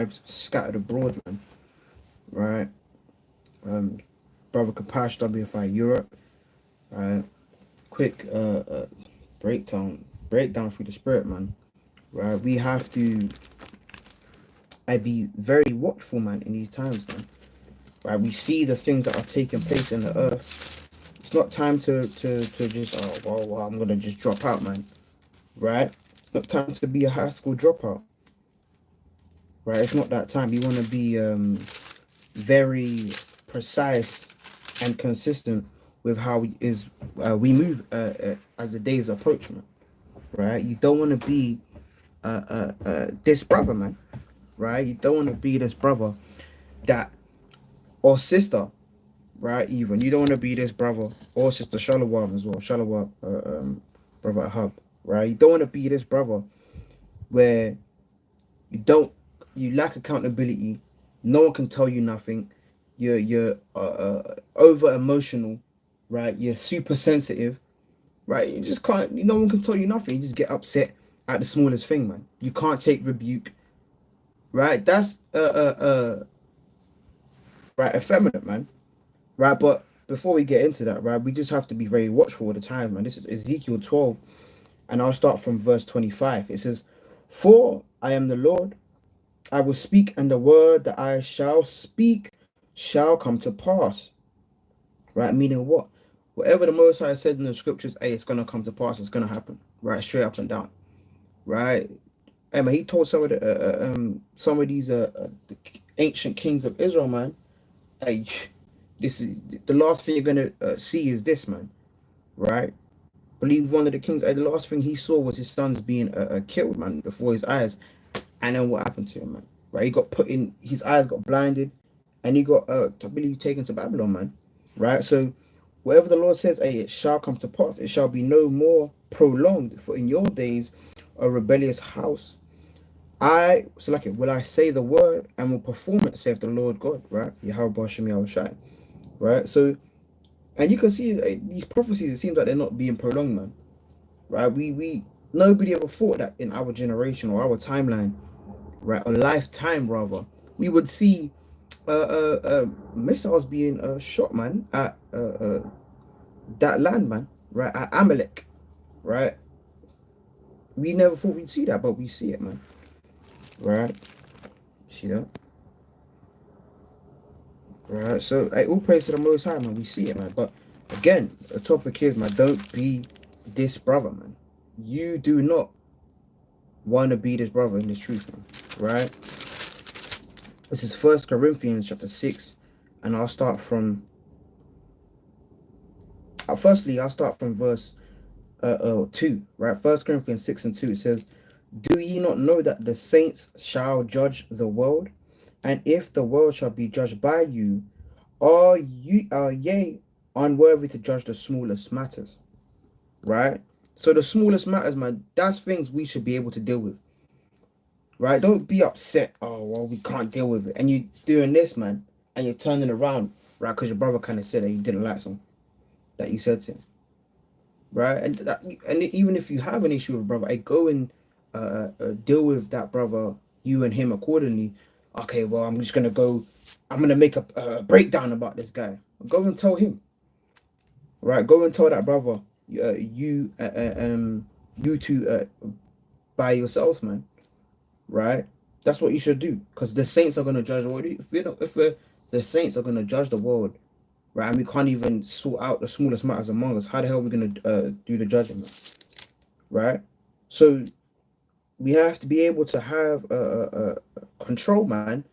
scattered abroad, man. Right. Um, Brother Kapash WFI Europe. Right. Quick breakdown through the spirit, man. Right. We have to be very watchful, man, in these times, man. Right. We see the things that are taking place in the earth. It's not time to just well, I'm gonna just drop out, man. Right. It's not time to be a high school dropout. Right. It's not that time. You want to be very precise and consistent with how we move as the days approach, man. Right? You don't want to be this brother, man. Right? You don't want to be this brother that or sister, right? Even you don't want to be this brother or sister Shalom as well. Shalom, brother at Hub, right? You don't want to be this brother where you don't you lack accountability. No one can tell you nothing. You're over emotional, right? You're super sensitive, right? You just can't. No one can tell you nothing. You just get upset at the smallest thing, man. You can't take rebuke, right? That's right, effeminate, man, right? But before we get into that, right, we just have to be very watchful all the time, man. This is Ezekiel 12, and I'll start from verse 25. It says, "For I am the Lord, I will speak, and the word that I shall speak shall come to pass." Right? Meaning what? Whatever the Most High said in the scriptures, hey, it's gonna come to pass. It's gonna happen. Right? Straight up and down. Right? And he told some of these the ancient kings of Israel, man. Hey, this is the last thing you're gonna see is this, man. Right? Believe one of the kings. The last thing he saw was his sons being killed, man, before his eyes. And then what happened to him, man? Right? He got put in. His eyes got blinded, and he got I believe taken to Babylon, man. Right? So whatever the Lord says, hey, it shall come to pass. It shall be no more prolonged. For in your days, a rebellious house, will I say the word and will perform it, saith the Lord God, right? Yahweh Bashem Yahushai, right? So, and you can see these prophecies, it seems like they're not being prolonged, man, right? Nobody ever thought that in our generation or our timeline, right, a lifetime rather, we would see missiles being shot, man, at that land, man, right, at Amalek, right? We never thought we'd see that, but we see it, man, right? See that? Right, so hey, all praise to the Most High, man. We see it, man. But again, the topic is, man, don't be this brother, man. You do not want to be this brother in this truth, man. Right? This is First Corinthians chapter 6, and I'll start from. Firstly, I'll start from verse 2. Right, First Corinthians 6:2. It says, "Do ye not know that the saints shall judge the world? And if the world shall be judged by you, are ye unworthy to judge the smallest matters?" Right? So the smallest matters, man, that's things we should be able to deal with. Right? Don't be upset. Oh, well, we can't deal with it. And you're doing this, man, and you're turning around, right? Because your brother kind of said that you didn't like something that you said to him. Right? And even if you have an issue with a brother, I go and deal with that brother, you and him accordingly. Okay, well, I'm gonna make a breakdown about this guy. Go and tell him, right? Go and tell that brother, you two by yourselves, man, right? That's what you should do, because the saints are gonna judge the world. If the saints are gonna judge the world, right, and we can't even sort out the smallest matters among us, how the hell are we gonna do the judging, man? Right? So we have to be able to have control, man.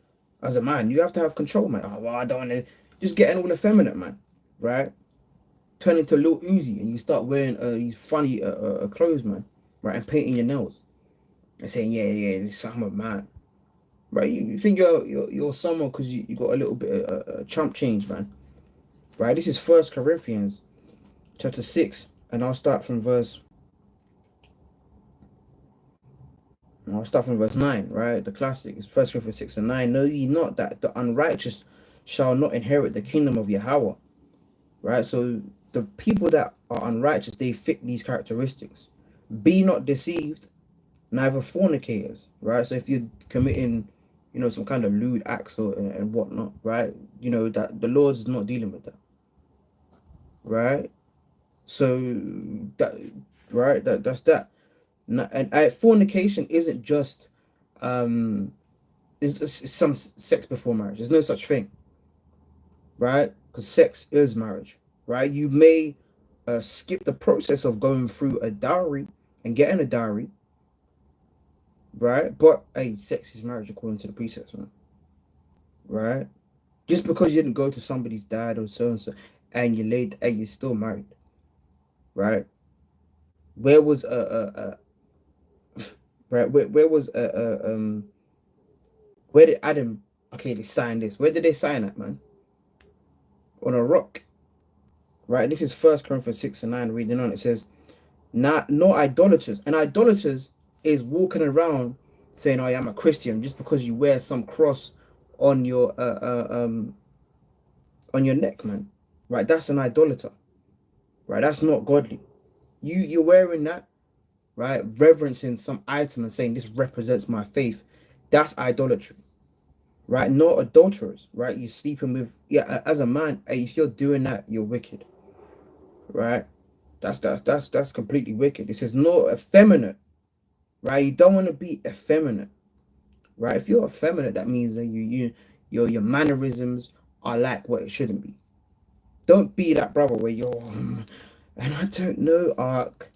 As a man, you have to have control, man. Oh, well, I don't want to just getting all effeminate, man. Right? Turn into Lil Uzi and you start wearing these funny clothes, man. Right? And painting your nails and saying, yeah, I'm a man. Right? You think you're someone because you got a little bit of chump change, man. Right? This is First Corinthians chapter 6, and I'll start from verse 9, right? The classic is First Corinthians 6:9. Know ye not that the unrighteous shall not inherit the kingdom of Yahweh? Right? So the people that are unrighteous, they fit these characteristics. Be not deceived, neither fornicators, right? So if you're committing some kind of lewd acts and whatnot, right? That the Lord's not dealing with that, right? So that, right, that's that. And fornication isn't just it's some sex before marriage. There's no such thing, right? Because sex is marriage, right? You may skip the process of going through a dowry and getting a dowry, right? But hey, sex is marriage according to the precepts, man, right? Just because you didn't go to somebody's dad or so and so, and you laid, and you're still married, right? Where was right? Where was where did Adam? Okay, they signed this. Where did they sign that, man? On a rock, right? This is First Corinthians 6:9. Reading on, it says, "Not no idolaters." And idolaters is walking around saying, "I am a Christian," just because you wear some cross on your on your neck, man. Right? That's an idolater. Right? That's not godly. You're wearing that, right? Reverencing some item and saying this represents my faith. That's idolatry. Right? Not adulterers, right? You're sleeping with, yeah, as a man, if you're doing that, you're wicked, right? That's completely wicked. It says not effeminate, right? You don't want to be effeminate, right? If you're effeminate, that means that your mannerisms are like what it shouldn't be. Don't be that brother where you're and I don't know, Ark.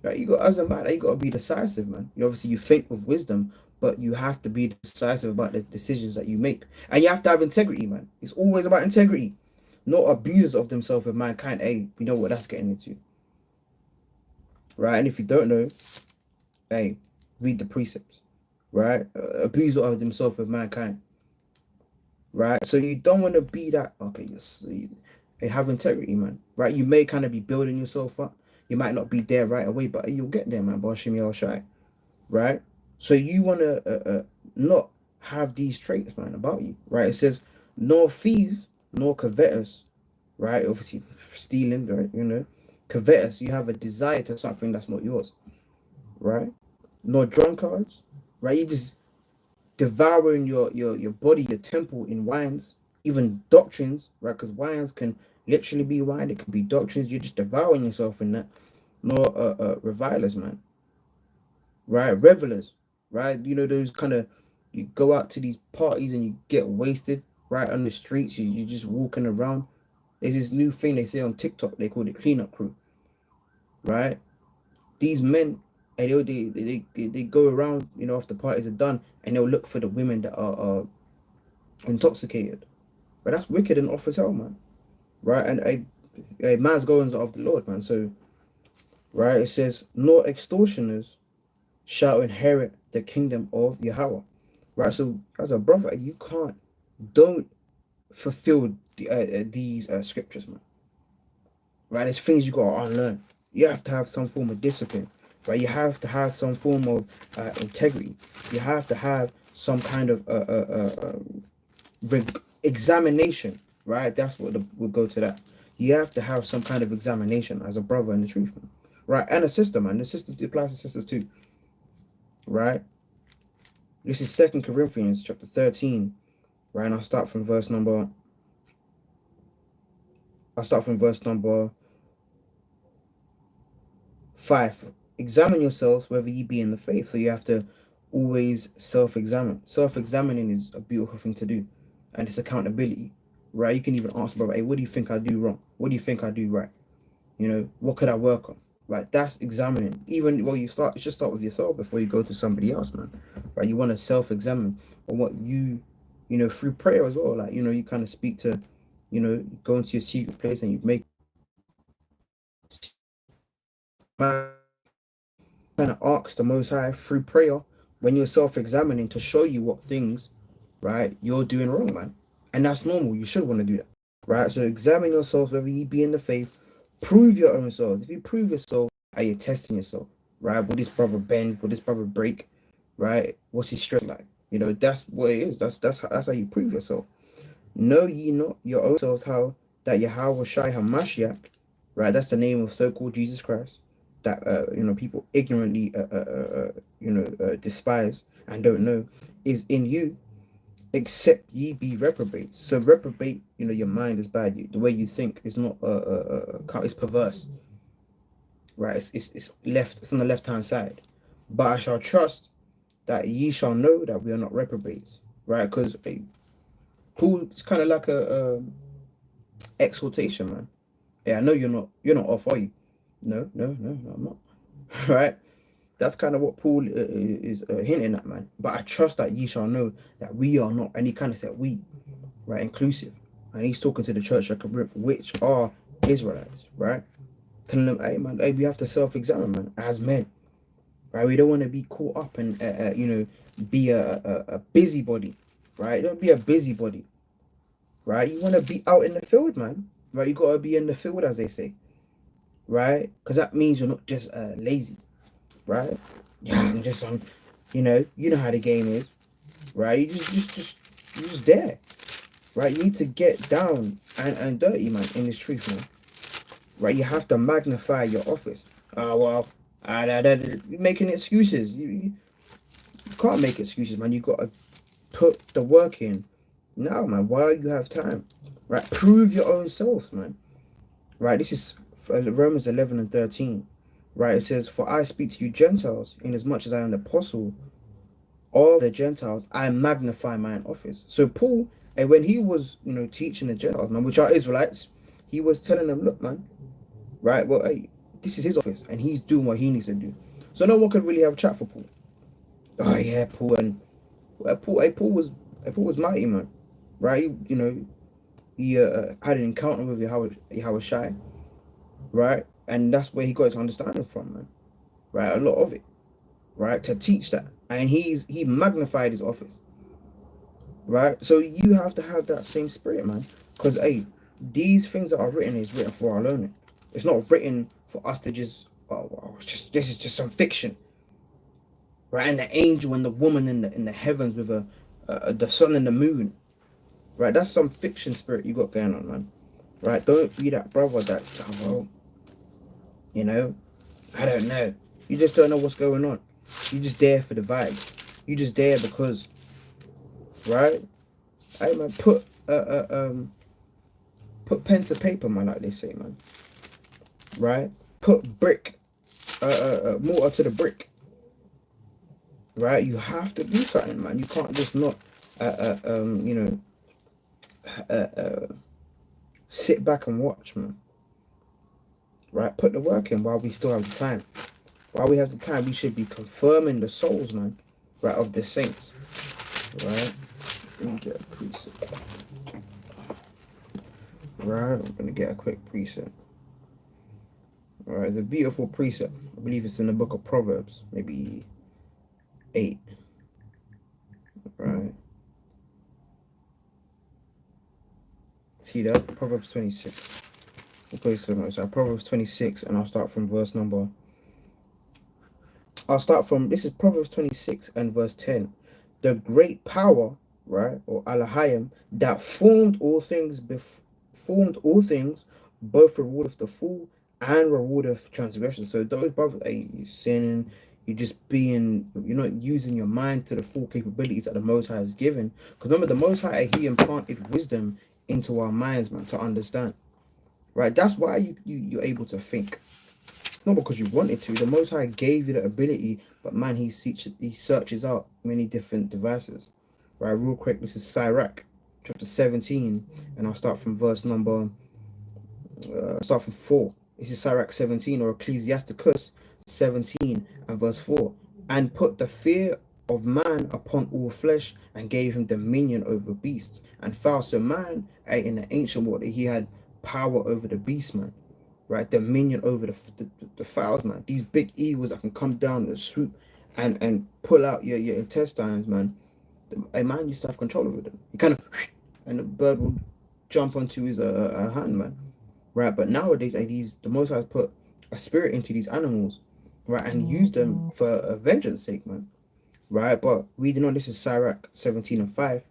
Right? You got, as a man, you got to be decisive, man. Obviously you think with wisdom, but you have to be decisive about the decisions that you make, and you have to have integrity, man. It's always about integrity, not abusers of themselves with mankind. Hey, we know what that's getting into, right? And if you don't know, hey, read the precepts, right? Abuser of themselves with mankind, right? So you don't want to be that. Okay, yes, you have integrity, man, right? You may kind of be building yourself up. You might not be there right away, but you'll get there, man. Bashimi al shy, right? So you want to not have these traits, man, about you, right? It says, nor thieves, nor covetous, right? Obviously, stealing, right? Covetous, you have a desire to something that's not yours, right? Nor drunkards, right? You just devouring your body, your temple in wines, even doctrines, right? Because wines can literally be wine, it could be doctrines. You're just devouring yourself in that. Nor revilers, man, right? Revelers, right? Those kind of, you go out to these parties and you get wasted right on the streets. You're just walking around. There's this new thing they say on TikTok. They call it cleanup crew, right? These men, and they go around, after parties are done, and they'll look for the women that are intoxicated. But that's wicked and off as hell, man. Right? And a man's goings of the Lord, man. So, right, it says, nor extortioners shall inherit the kingdom of Yahweh. Right? So, as a brother, don't fulfill these scriptures, man. Right? There's things you got to unlearn. You have to have some form of discipline, right? You have to have some form of integrity. You have to have some kind of examination, right? That's what we'll go to that. You have to have some kind of examination as a brother in the truth, man. Right? And a sister, man. The sister applies to sisters too, right? This is 2 Corinthians chapter 13, right? And I'll start from verse number 5. Examine yourselves whether ye be in the faith. So you have to always self-examine. Self-examining is a beautiful thing to do, and it's accountability, right? You can even ask, brother, hey, what do you think I do wrong? What do you think I do right? What could I work on? Right? That's examining. Even, well, you should start with yourself before you go to somebody else, man. Right? You want to self-examine on what through prayer as well. Like, you kind of speak to, go into your secret place and you make kind of ask the Most High through prayer when you're self-examining to show you what things, right, you're doing wrong, man. And that's normal. You should want to do that, right? So examine yourselves whether you be in the faith. Prove your own self. If you prove yourself, are you testing yourself, right? Will this brother bend? Will this brother break? Right? What's his strength like? That's what it is. That's how you prove yourself. Know ye not your own selves how that Yahweh Shai HaMashiach, right? That's the name of so-called Jesus Christ that people ignorantly despise and don't know. is in you, except ye be reprobates. So reprobate, your mind is bad. The way you think is not it's perverse, right? It's left. It's on the left hand side. But I shall trust that ye shall know that we are not reprobates, right? Because Paul, it's kind of like a exhortation, man. Yeah, I know you're not off, are you? No, no, no, no, I'm not. Right? That's kind of what Paul is hinting at, man. But I trust that ye shall know that we are not, and he kind of said we, right, inclusive. And he's talking to the church of Corinth, which are Israelites, right? Telling them, hey, man, hey, we have to self-examine, man, as men, right? We don't want to be caught up and, be a busybody, right? Don't be a busybody, right? You want to be out in the field, man, right? You got to be in the field, as they say, right? Because that means you're not just lazy, right? Yeah, you know how the game is, right? You just there, right? You need to get down and dirty, man, in this truth, man, right? You have to magnify your office. Oh, well, you're making excuses. You can't make excuses, man. You got to put the work in now, man, while you have time, right? Prove your own self, man, right? This is Romans 11 and 13, right? It says, for I speak to you Gentiles, inasmuch as I am the apostle of the Gentiles, I magnify mine office. So Paul, and when he was, teaching the Gentiles, man, which are Israelites, he was telling them, look, man, right? Well, hey, this is his office, and he's doing what he needs to do. So no one could really have a chat for Paul. Oh yeah, Paul, and Paul was mighty, man, right? He had an encounter with Yahweh Shai, right? And that's where he got his understanding from, man, right? A lot of it, right? To teach that, and he magnified his office, right? So you have to have that same spirit, man, because hey, these things that are written is written for our learning. It's not written for us to just this is just some fiction, right? And the angel and the woman in the heavens with the sun and the moon, right? That's some fiction spirit you got going on, man, right? Don't be that brother that well, I don't know. You just don't know what's going on. You just there for the vibes. You just there because, right? Hey man, put pen to paper, man, like they say, man. Right? Put mortar to the brick. Right? You have to do something, man. You can't just not, sit back and watch, man. Right? Put the work in while we still have the time. While we have the time, we should be confirming the souls, man, right, of the saints. Right? Let me get a preset. Right? I'm gonna get a quick preset. Alright, it's a beautiful precept. I believe it's in the book of Proverbs, maybe 8. Right. See that? Proverbs 26. We'll play so much. Proverbs 26, and I'll start from this is Proverbs 26 and verse 10. The great power, right, or Alahayim, that formed all things, both reward of the fool and reward of transgression. So those brothers, hey, you're sinning, you're not using your mind to the full capabilities that the Most High has given. Because remember, the Most High, he implanted wisdom into our minds, man, to understand. Right? That's why you're able to think. It's not because you wanted to. The Most High gave you the ability, but man, he searches out many different devices. Right? Real quick, this is Sirach, chapter 17, and I'll start from verse number. Start from 4. This is Sirach 17, or Ecclesiasticus 17 and verse 4. And put the fear of man upon all flesh, and gave him dominion over beasts and fowls. So man, in the ancient world, he had power over the beast, man, right? Dominion over the fowls, man. These big eagles that can come down and swoop and pull out your intestines, man. A man used to have control over them. He kind of, and the bird would jump onto his hand, man, right? But nowadays, the Most High put a spirit into these animals, right, and use them for a vengeance sake, man, right? But reading on, this is Sirach 17 and 5.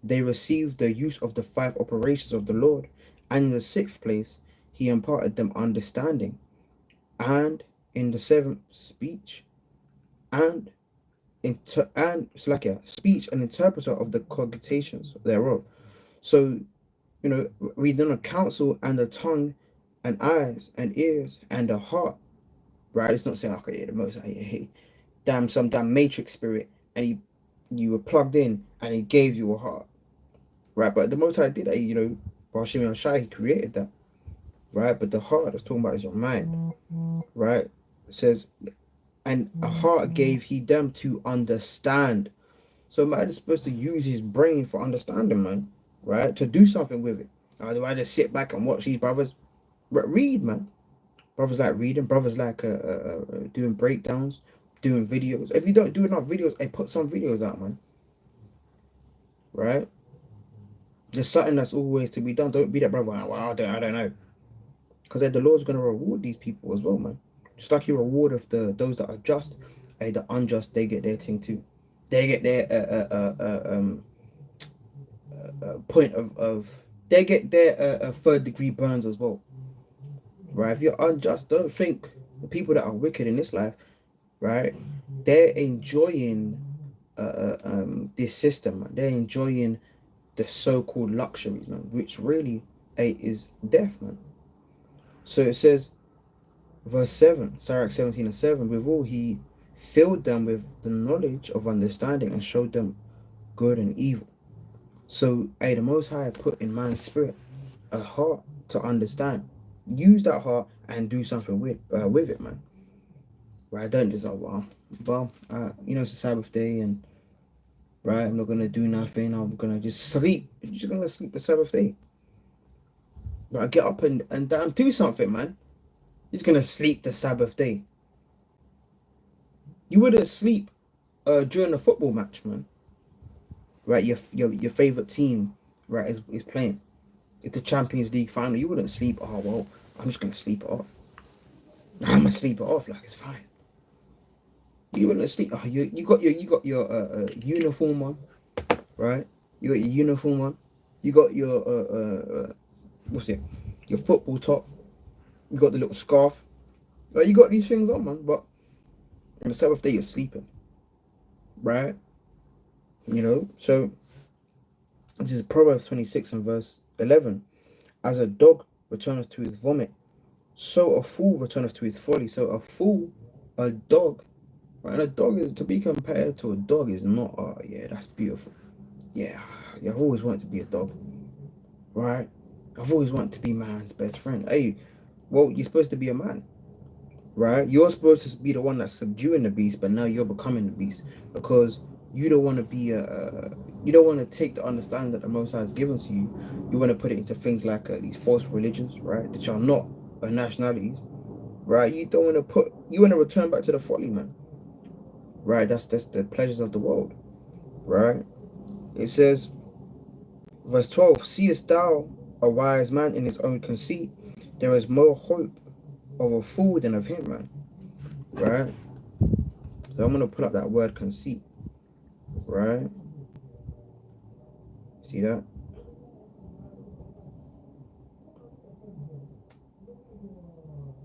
They received the use of the 5 operations of the Lord, and in the 6th place, he imparted them understanding, and in the 7th speech, and speech and interpreter of the cogitations thereof. So, reading a counsel and the tongue and eyes and ears and the heart, right? It's not saying, okay, yeah, the most damn some damn matrix spirit, and you were plugged in and he gave you a heart, right? But the most High did that, Bashimi and Shai, he created that, right? But the heart that's talking about is your mind, right? It says, and a heart gave he them to understand. So man is supposed to use his brain for understanding, man, right? To do something with it. Do I just sit back and watch these brothers? Read, man. Brothers like reading. Brothers like doing breakdowns, doing videos. If you don't do enough videos, hey, put some videos out, man. Right? There's something that's always to be done. Don't be that brother. Well, I don't know. Because the Lord's gonna reward these people as well, man. Just like He rewarded those that are just, hey, the unjust, they get their thing too. They get their point of they get their third degree burns as well, right? If you're unjust, don't think the people that are wicked in this life, right? They're enjoying this system, man. They're enjoying the so-called luxuries, man, which really is death, man. So it says, verse 7, Sirach 17:7, withal he filled them with the knowledge of understanding and showed them good and evil. So, the Most High put in man's spirit a heart to understand. Use that heart and do something with it, man. Right? Don't just, it's a Sabbath day, and right, I'm not gonna do nothing. I'm gonna just sleep. You're just gonna sleep the Sabbath day. Right? Get up and down, do something, man. You're just gonna sleep the Sabbath day. You wouldn't sleep during a football match, man. Right, your favorite team, right, is playing. It's the Champions League final. You wouldn't sleep. Oh well, I'm just gonna sleep it off. I'm gonna sleep it off like it's fine. You wouldn't sleep. Oh, you got your uniform on, right? You got your uniform on. You got your what's it? Your football top. You got the little scarf. Like, you got these things on, man. But on the Sabbath day, you're sleeping, right? So this is Proverbs 26 and verse 11. As a dog returneth to his vomit, so a fool returneth to his folly. So a dog, right? And a dog is to be compared to a dog is not, oh yeah, that's beautiful. Yeah, I've always wanted to be a dog, right? I've always wanted to be man's best friend. Hey, well, you're supposed to be a man, right? You're supposed to be the one that's subduing the beast, but now you're becoming the beast because you don't want to be you don't want to take the understanding that the Most High has given to you. You want to put it into things like these false religions, right? That are not nationalities, right? You don't want to you want to return back to the folly, man, right? That's the pleasures of the world, right? It says, verse 12, seest thou a wise man in his own conceit? There is more hope of a fool than of him, man, right? So I'm going to put up that word conceit, right? See that?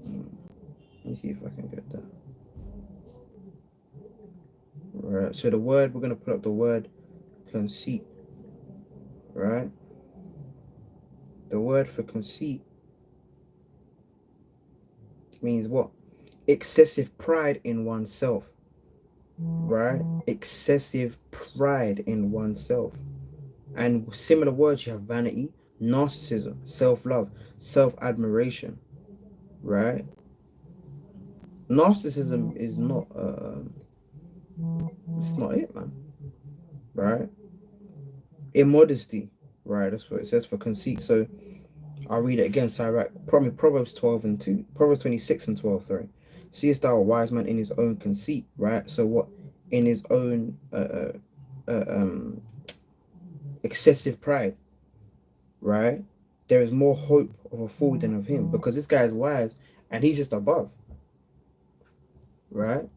Let me see if I can get that. Right, so we're going to put up the word conceit, right? The word for conceit means what? Excessive pride in oneself, right? Excessive pride in oneself. And similar words, you have vanity, narcissism, self-love, self-admiration, right? Narcissism is not it's not it, man, right? Immodesty, right? That's what it says for conceit. So I'll read it again. Sirach, Proverbs 12 and 2, Proverbs 26 and 12, sorry. Seest thou a wise man in his own conceit, right? So what? In his own excessive pride, right? There is more hope of a fool than of him, because this guy is wise and he's just above, right?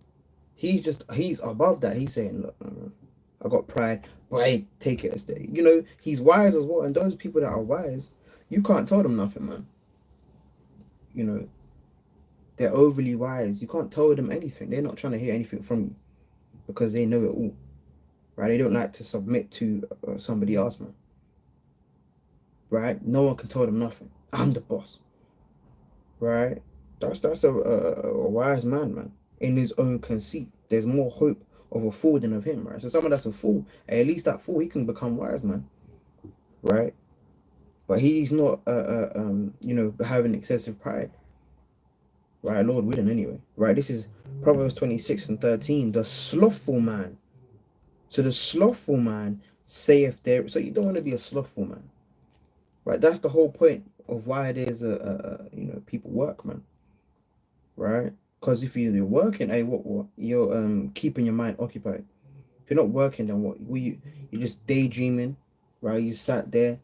He's above that. He's saying, look, I got pride, but hey, take it a stay. He's wise as well. And those people that are wise, you can't tell them nothing, man. They're overly wise. You can't tell them anything. They're not trying to hear anything from you. because they know it all, right? They don't like to submit to somebody else, man, right? No one can tell them nothing. I'm the boss, right? That's a wise man, man, in his own conceit. There's more hope of a fool than of him, right? So someone that's a fool, at least that fool, he can become wise, man, right? But he's not, having excessive pride, right? Lord willing, anyway, right? This is Proverbs 26:13. The slothful man. So the slothful man saith there. So you don't want to be a slothful man, right? That's the whole point of why there's people work, man, right? Because if you're working, hey, what you're keeping your mind occupied. If you're not working, then what? You're just daydreaming, right? You sat there,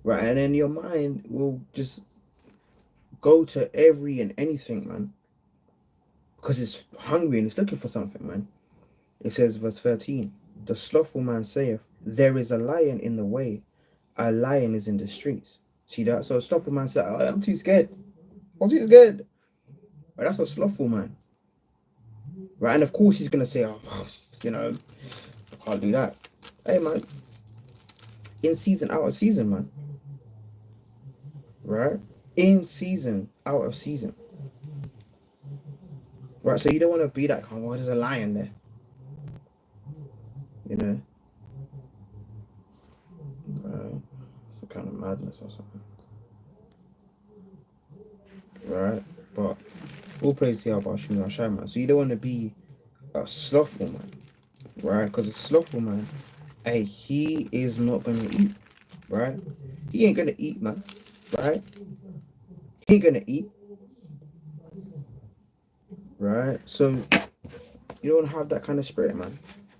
right, and then your mind will just go to every and anything, man, because it's hungry and it's looking for something, man. It says, verse 13, the slothful man saith, there is a lion in the way, a lion is in the streets. See that? So a slothful man said, oh, I'm too scared. I'm too scared. Right, that's a slothful man. Right, and of course he's gonna say, oh, I can't do that. Hey, man, in season, out of season, man. Right? In season, out of season. Right, so you don't want to be that kind. Well, there's a lion there. You know? Some kind of madness or something. Right? But all praise to Yahweh Shema Shai, man. So you don't want to be a slothful man. Right? Because a slothful man, hey, he is not going to eat. Right? He ain't going to eat, man. Right? He ain't going to eat. Right? So you don't have that kind of spirit, man.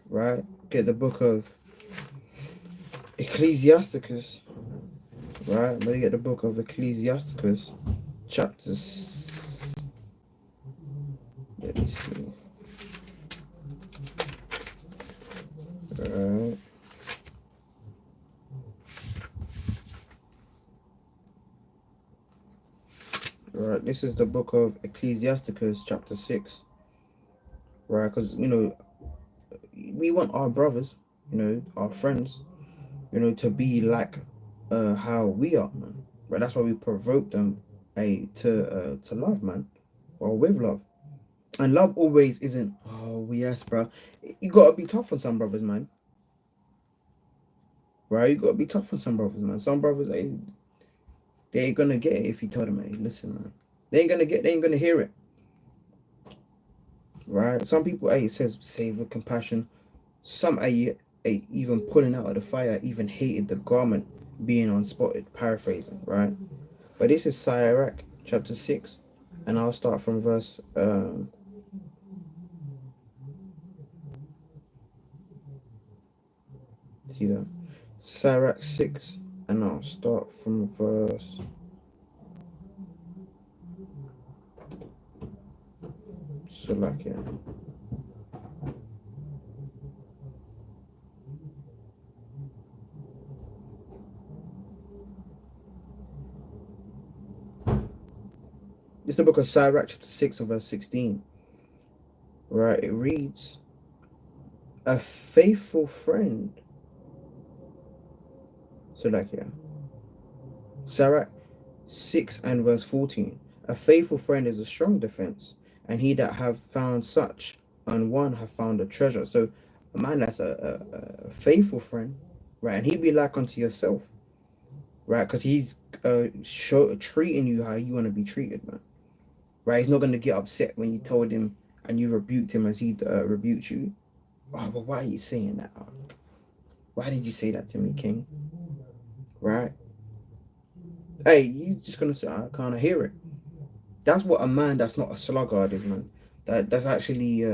Right? Get the book of Ecclesiasticus. Right? Let me get the book of Ecclesiasticus, chapter. Let me see. Right. Right. This is the book of Ecclesiasticus, chapter 6. Right? Because we want our brothers, our friends, to be like how we are, man. Right? That's why we provoke them to love, man, or with love. And love always isn't, oh yes, bro. You gotta be tough on some brothers, man. Right? You gotta be tough on some brothers, man. Some brothers, they ain't gonna get it if you tell them, hey, listen, man. They ain't gonna hear it. Right? Some people, hey, it says save with compassion. Some even pulling out of the fire, even hated the garment being unspotted, paraphrasing, right? But this is Sirach chapter 6, and I'll start from verse see that? Sirach 6, and I'll start from verse Salakia. It's the book of Sirach chapter 6 and verse 16. Right, it reads, a faithful friend. Salakia. Sirach 6 and verse 14. A faithful friend is a strong defense, and he that have found such on one have found a treasure. So a man that's a faithful friend, right, and he be like unto yourself, right, because he's treating you how you want to be treated, man, right? He's not going to get upset when you told him and you rebuked him as he rebuked you. Oh, but why are you saying that? Why did you say that to me, King? Right? Hey, you just gonna say, I can't hear it. That's what a man that's not a sluggard is, man. That's actually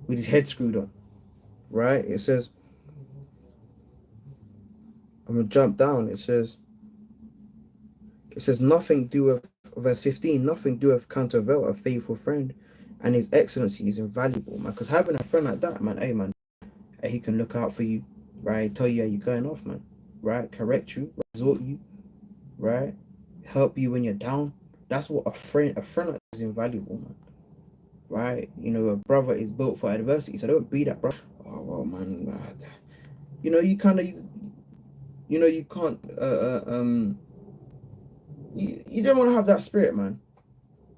with his head screwed on, right? It says, I'm gonna jump down. It says nothing doeth, verse 15, nothing doeth countervail a faithful friend, and his excellency is invaluable, man. Because having a friend like that, man, hey, man, he can look out for you, right? Tell you how you're going off, man, right? Correct you, exhort you, right? Help you when you're down. That's what a friend like is invaluable, man. right? You know, a brother is built for adversity, so don't be that brother. Oh well, man, you know, you kind of, you know, you can't, you don't want to have that spirit, man,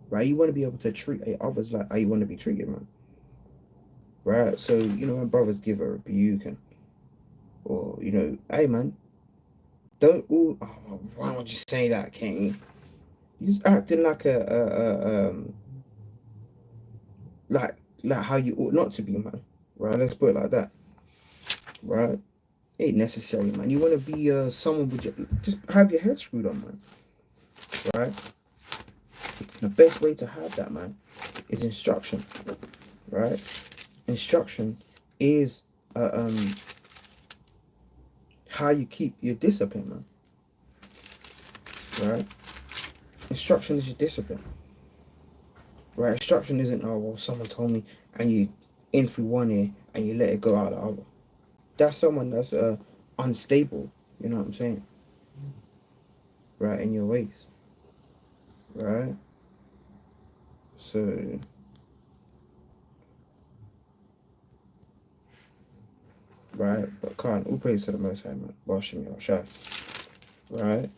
right? You want to be able to treat others like how you want to be treated, man, right? So you know, when brothers give a rebuke and, or you know, hey, man, don't all. Oh, why would you say that, King? You just acting like like how you ought not to be, man. Right? Let's put it like that. Right? Ain't necessary, man. You want to be someone with just have your head screwed on, man. Right? The best way to have that, man, is instruction. Right? Instruction is how you keep your discipline, man. Right? Instruction is your discipline. Right? Instruction isn't, oh well, someone told me, and you in through one ear and you let it go out the other. That's someone that's unstable. You know what I'm saying? Right, in your ways. Right. So, right, but can't all praise to the Most High, man. Washing your shy. Right.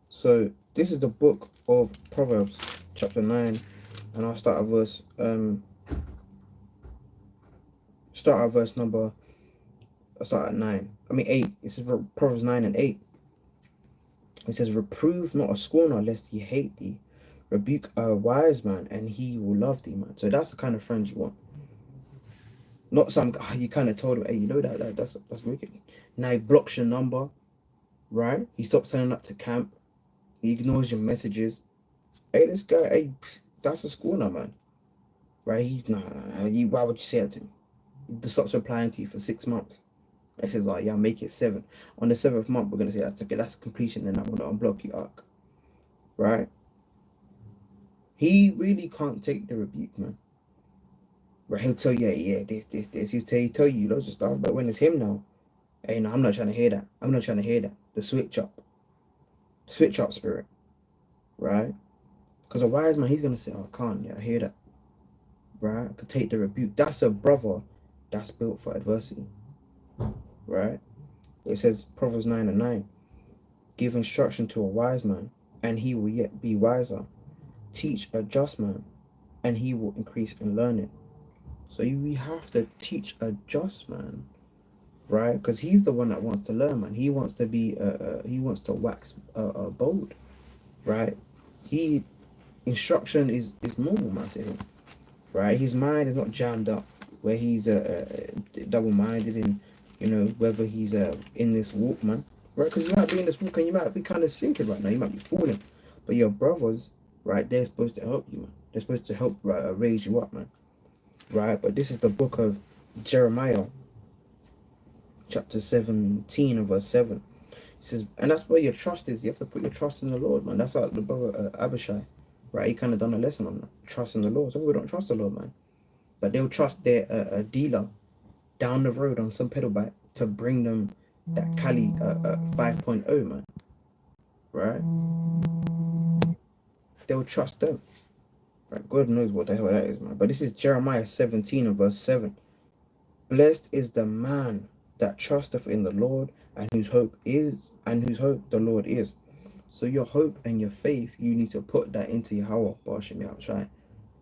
So this is the book of Proverbs, chapter 9, and I'll start at verse number. I'll start at 9. I mean 8. This is Proverbs 9 and 8. It says, "Reprove not a scorner, lest he hate thee. Rebuke a wise man, and he will love thee, man." So that's the kind of friend you want. Not some guy you kind of told him, hey, you know that's wicked. Now he blocks your number, right? He stops turning up to camp. He ignores your messages. Hey, this guy, hey, that's a scorner, man. Right? Why would you say that to me? He stops replying to you for 6 months. He says, oh, yeah, I'll make it 7. On the 7th month, we're going to say, that's okay, that's completion, and I'm going to unblock you, Ark. Right? He really can't take the rebuke, man. Right? He'll tell you, yeah, this. He'll tell you loads of stuff, but when it's him now, hey, no, I'm not trying to hear that. I'm not trying to hear that. The switch up spirit, right? Because a wise man, he's going to say, oh, I can't, yeah, I hear that. Right? I could take the rebuke. That's a brother that's built for adversity. Right? It says, Proverbs 9 and 9, "Give instruction to a wise man, and he will yet be wiser. Teach a just man, and he will increase in learning." So we have to teach a just man, right? Because he's the one that wants to learn, man. He wants to be, he wants to wax bold, right? Instruction is normal, man, to him, right? His mind is not jammed up where he's double-minded in, you know, whether he's in this walk, man, right? Because you might be in this walk and you might be kind of sinking right now. You might be falling, but your brothers, right? They're supposed to help you, man. They're supposed to help raise you up, man, right? But this is the book of Jeremiah, chapter 17 and verse 7. It says, and that's where your trust is. You have to put your trust in the Lord, man. That's like the brother Abishai, right? He kind of done a lesson on that. Trust in the Lord. Some people don't trust the Lord, man. But they'll trust their dealer down the road on some pedal bike to bring them that Cali 5.0, man. Right? They'll trust them. Right? God knows what the hell that is, man. But this is Jeremiah 17 and verse 7. "Blessed is the man that trusteth in the Lord, and whose hope the Lord is." So your hope and your faith, you need to put that into Yahweh, Bashim Yahushai.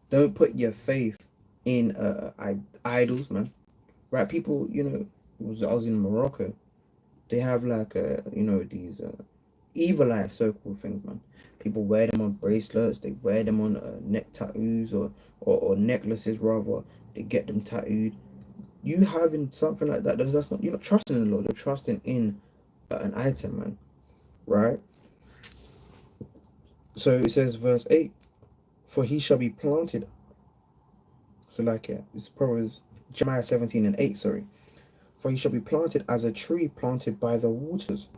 Don't put your faith in idols, man. Right? People, you know, I was in Morocco. They have like you know, these evil eye circle things, man. People wear them on bracelets. They wear them on neck tattoos or necklaces rather. They get them tattooed. You having something like that, that's not, you're not trusting in the Lord. You're trusting in an item, man. Right? So it says, verse 8, "For he shall be planted." So like, yeah, it's probably Jeremiah 17 and 8, sorry. "For he shall be planted as a tree planted by the waters,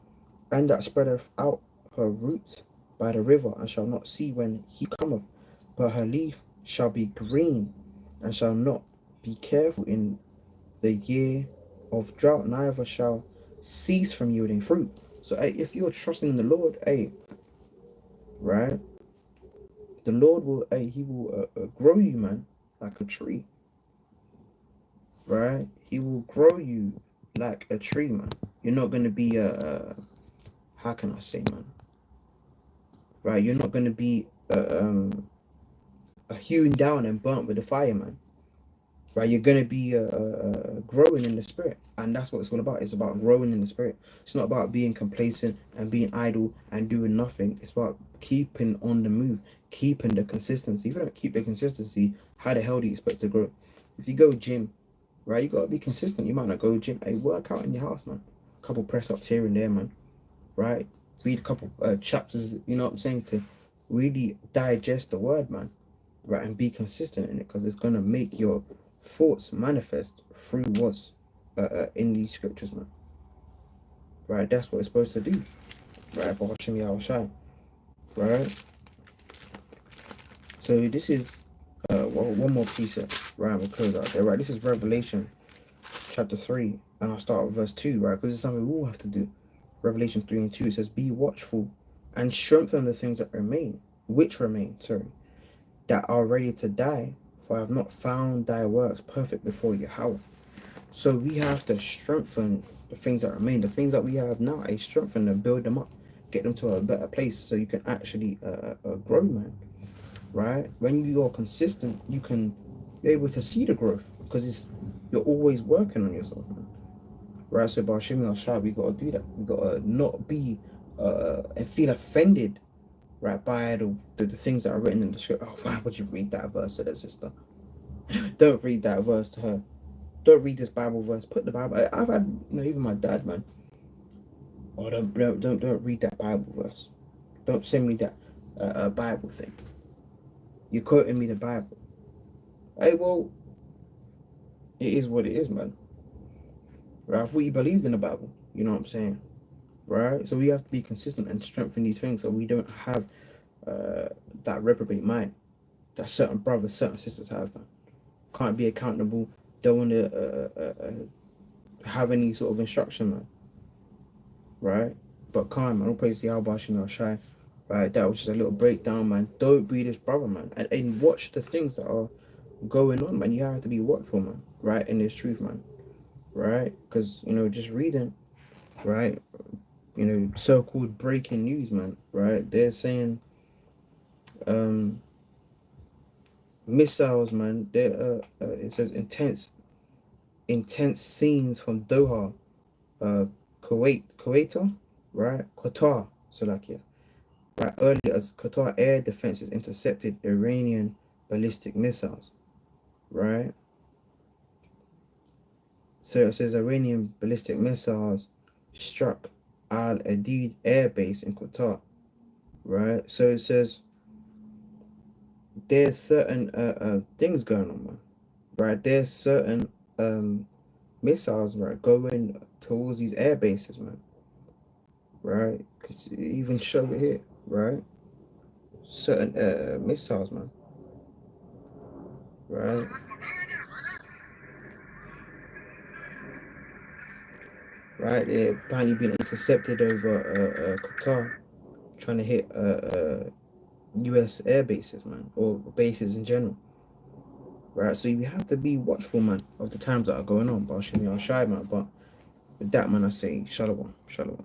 and that spreadeth out her roots by the river, and shall not see when he cometh, but her leaf shall be green, and shall not be careful in the year of drought, neither shall cease from yielding fruit." So hey, if you're trusting in the Lord, hey, right, The Lord will, he will grow you, man, like a tree, right? He will grow you like a tree, man. You're not gonna be how can I say, man? Right? You're not gonna be hewn down and burnt with the fire, man. Right? You're gonna be growing in the spirit, and that's what it's all about. It's about growing in the spirit. It's not about being complacent and being idle and doing nothing. It's about keeping on the move, keeping the consistency. If you don't keep the consistency, how the hell do you expect to grow? If you go gym, right, you gotta be consistent. You might not go gym. Hey, work out in your house, man. A couple press ups here and there, man. Right? Read a couple chapters. You know what I'm saying, to really digest the word, man. Right, and be consistent in it, because it's gonna make your thoughts manifest through what's in these scriptures, man. Right, that's what it's supposed to do. Right, but Hashem Yahushai. Right. So this is well, one more precept. Right, we'll close out there. Right, this is Revelation chapter 3, and I'll start with verse 2. Right, because it's something we all have to do. Revelation 3 and 2. It says, "Be watchful and strengthen the things that remain, which remain. Sorry, that are ready to die, for I have not found thy works perfect before Yahweh." So we have to strengthen the things that remain, the things that we have now. I strengthen them, build them up, get them to a better place, so you can actually grow, man. Right? When you are consistent, you're able to see the growth, because you're always working on yourself, man. Right? So by Shimmy or Shah, we gotta do that. We gotta not be and feel offended, right, by the things that are written in the script. Oh, why would you read that verse to that sister? Don't read that verse to her. Don't read this Bible verse. Put the Bible. I've had, even my dad, man. Oh, don't read that Bible verse. Don't send me that Bible thing. You're quoting me the Bible. Hey, well, it is what it is, man. Right? I thought you believed in the Bible. You know what I'm saying? Right? So we have to be consistent and strengthen these things, so we don't have that reprobate mind that certain brothers, certain sisters have, man. Can't be accountable. Don't want to have any sort of instruction, man. Right? But calm, man. All praise the Al Shai. Right? That was just a little breakdown, man. Don't be this brother, man. And watch the things that are going on, man. You have to be watchful, man. Right? In this truth, man. Right? Because, just reading, right? So-called breaking news, man. Right? They're saying missiles, man. They're it says intense scenes from Doha, Kuwait, right? Qatar, Salakia. Right, earlier as Qatar air defenses intercepted Iranian ballistic missiles, right? So it says Iranian ballistic missiles struck Al Adid air base in Qatar, right? So it says there's certain things going on, man. Right, there's certain missiles, right, going towards these air bases, man. Right, even show it here, right? Certain missiles, man. Right. Right, they're apparently being intercepted over Qatar, trying to hit U.S. air bases, man, or bases in general. Right, so you have to be watchful, man, of the times that are going on. But I'll show you, I'll shy, man. But with that, man, I say shalom, shalom.